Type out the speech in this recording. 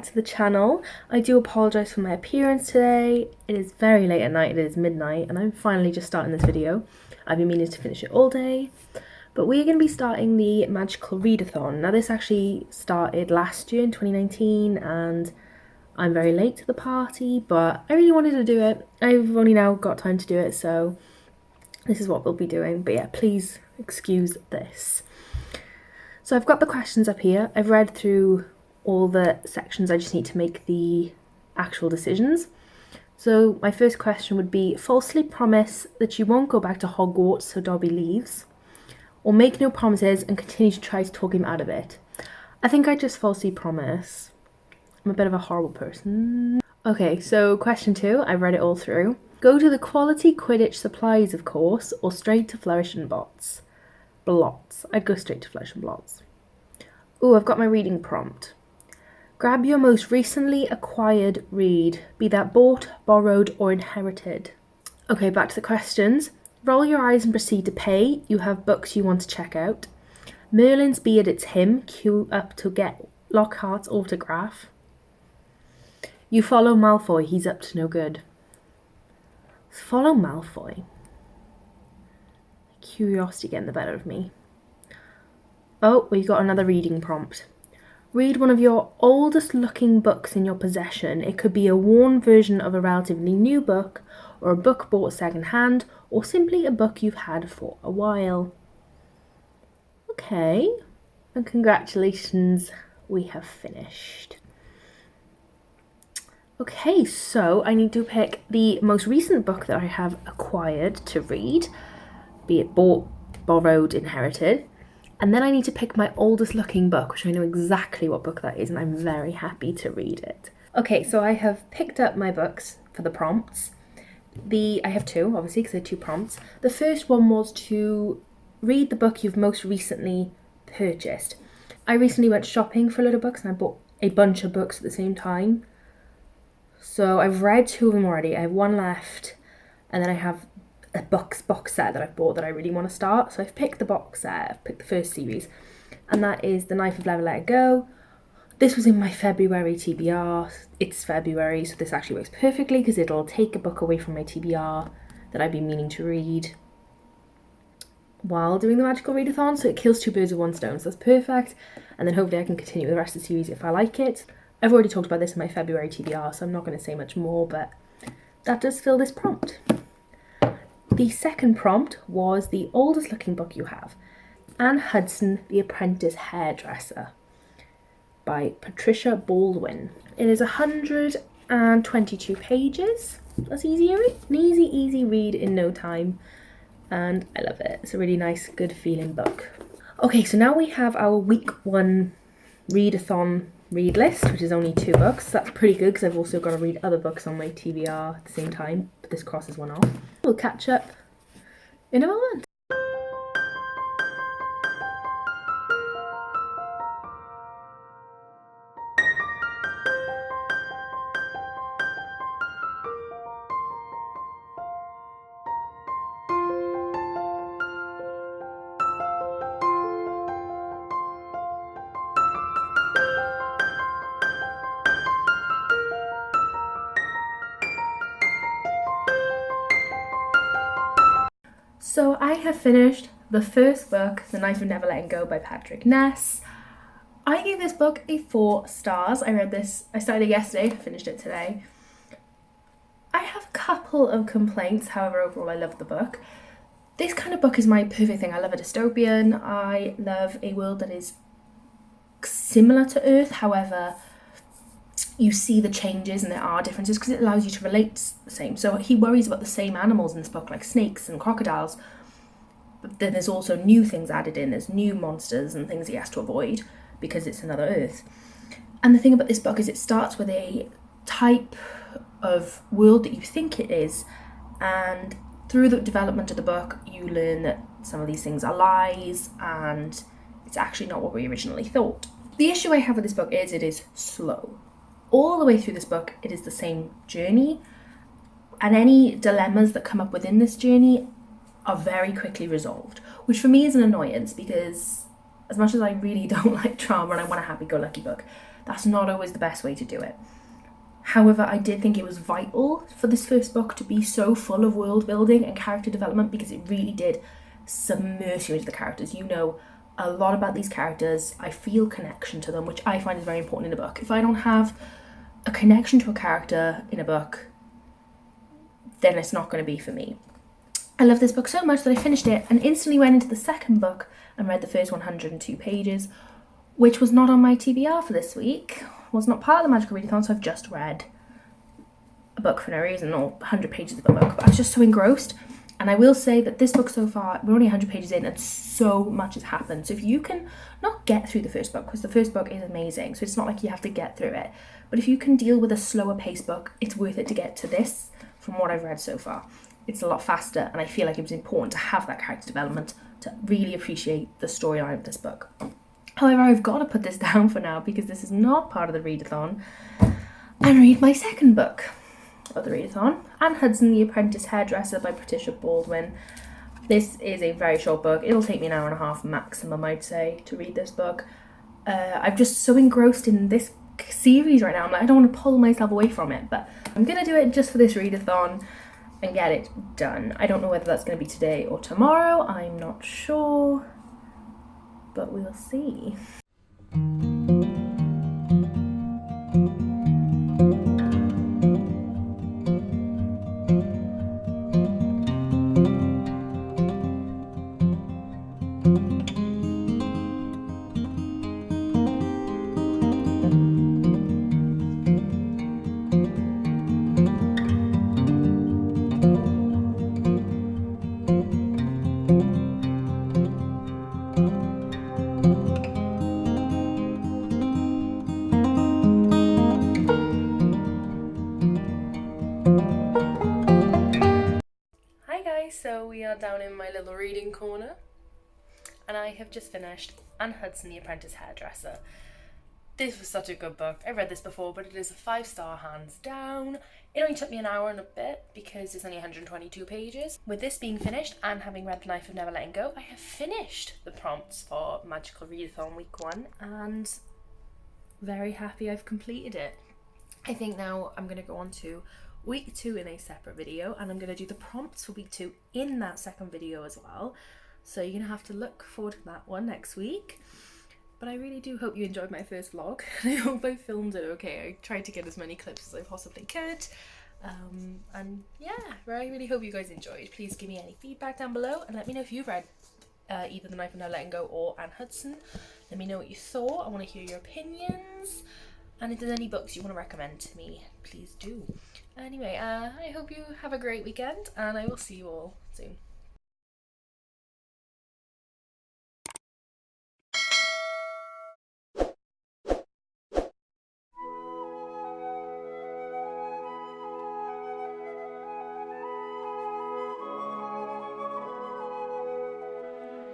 back to the channel. I do apologise for my appearance today. It is very late at night, it is midnight, and I'm finally just starting this video. I've been meaning to finish it all day. But we're going to be starting the magical readathon. Now this actually started last year in 2019 and I'm very late to the party, but I really wanted to do it. I've only now got time to do it, so this is what we'll be doing. But yeah, please excuse this. So I've got the questions up here. I've read through all the sections. I just need to make the actual decisions. So my first question would be, falsely promise that you won't go back to Hogwarts so Dobby leaves, or make no promises and continue to try to talk him out of it. I think I just falsely promise. I'm a bit of a horrible person. Okay, so question 2, I've read it all through. Go to the quality Quidditch supplies, of course, or straight to Flourish and Blots. Blots. I'd go straight to Flourish and Blots. Ooh, I've got my reading prompt. Grab your most recently acquired read, be that bought, borrowed, or inherited. Okay, back to the questions. Roll your eyes and proceed to pay. You have books you want to check out. Merlin's beard, it's him. Queue up to get Lockhart's autograph. You follow Malfoy, he's up to no good. Follow Malfoy. Curiosity getting the better of me. Oh, we got another reading prompt. Read one of your oldest looking books in your possession. It could be a worn version of a relatively new book, or a book bought second hand, or simply a book you've had for a while. Okay, and congratulations, we have finished. Okay, so I need to pick the most recent book that I have acquired to read, be it bought, borrowed, inherited. And then I need to pick my oldest looking book, which I know exactly what book that is, and I'm very happy to read it. Okay, so I have picked up my books for the prompts. I have two, obviously, because they're 2 prompts. The first one was to read the book you've most recently purchased. I recently went shopping for a lot of books, and I bought a bunch of books at the same time. So I've read 2 of them already. I have 1 left, and then I have a box set that I've bought that I really want to start. So I've picked the box set, I've picked the first series, and that is The Knife of Never Let It Go. This was in my February TBR. It's February, so this actually works perfectly because it'll take a book away from my TBR that I've been meaning to read while doing the magical readathon, so it kills 2 birds with 1 stone, so that's perfect. And then hopefully I can continue with the rest of the series if I like it. I've already talked about this in my February TBR, so I'm not going to say much more, but that does fill this prompt. The second prompt was the oldest looking book you have, Anne Hudson, The Apprentice Hairdresser, by Patricia Baldwin. It is 122 pages. That's an easy read in no time, and I love it. It's a really nice, good feeling book. Okay, so now we have our week 1 readathon read list, which is only 2 books. That's pretty good because I've also got to read other books on my TBR at the same time, but this crosses one off. We'll catch up in a moment. So I have finished the first book, The Knife of Never Letting Go by Patrick Ness. I gave this book a 4 stars. I started it yesterday, finished it today. I have a couple of complaints, however overall I love the book. This kind of book is my perfect thing. I love a dystopian. I love a world that is similar to Earth, however you see the changes and there are differences because it allows you to relate the same. So he worries about the same animals in this book, like snakes and crocodiles, but then there's also new things added in. There's new monsters and things he has to avoid because it's another Earth. And the thing about this book is it starts with a type of world that you think it is, and through the development of the book you learn that some of these things are lies and it's actually not what we originally thought. The issue I have with this book is it is slow. All the way through this book, it is the same journey, and any dilemmas that come up within this journey are very quickly resolved, which for me is an annoyance because as much as I really don't like drama and I want a happy-go-lucky book, That's not always the best way to do it. However, I did think it was vital for this first book to be so full of world building and character development, because it really did submerge you into the characters. You know a lot about these characters. I feel connection to them, which I find is very important in a book. If I don't have a connection to a character in a book, then it's not going to be for me. I love this book so much that I finished it and instantly went into the second book and read the first 102 pages, which was not on my TBR for this week, was not part of the Magical Readathon, so I've just read a book for no reason, or 100 pages of a book, but I was just so engrossed. And I will say that this book so far, we're only 100 pages in and so much has happened. So if you can not get through the first book, because the first book is amazing, so it's not like you have to get through it, but if you can deal with a slower paced book, it's worth it to get to this from what I've read so far. It's a lot faster, and I feel like it was important to have that character development to really appreciate the storyline of this book. However, I've got to put this down for now because this is not part of the readathon, and read my second book of the readathon, Anne Hudson, The Apprentice Hairdresser by Patricia Baldwin. This is a very short book. It'll take me an hour and a half maximum, I'd say, to read this book. I'm just so engrossed in this series right now. I'm like, I don't want to pull myself away from it, but I'm going to do it just for this readathon and get it done. I don't know whether that's going to be today or tomorrow. I'm not sure, but we'll see. So we are down in my little reading corner, and I have just finished Anne Hudson, The Apprentice Hairdresser. This was such a good book. I've read this before, but it is a 5-star hands down. It only took me an hour and a bit because it's only 122 pages. With this being finished and having read The Knife of Never Letting Go, I have finished the prompts for Magical Readathon Week 1 and very happy I've completed it. I think now I'm going to go on to Week 2 in a separate video, and I'm going to do the prompts for Week 2 in that second video as well. So you're going to have to look forward to that one next week. But I really do hope you enjoyed my first vlog. I hope I filmed it okay. I tried to get as many clips as I possibly could. And yeah, I really hope you guys enjoyed. Please give me any feedback down below and let me know if you've read either The Knife of Never Letting Go or Anne Hudson. Let me know what you thought. I want to hear your opinions. And if there's any books you want to recommend to me, please do. Anyway, I hope you have a great weekend, and I will see you all soon.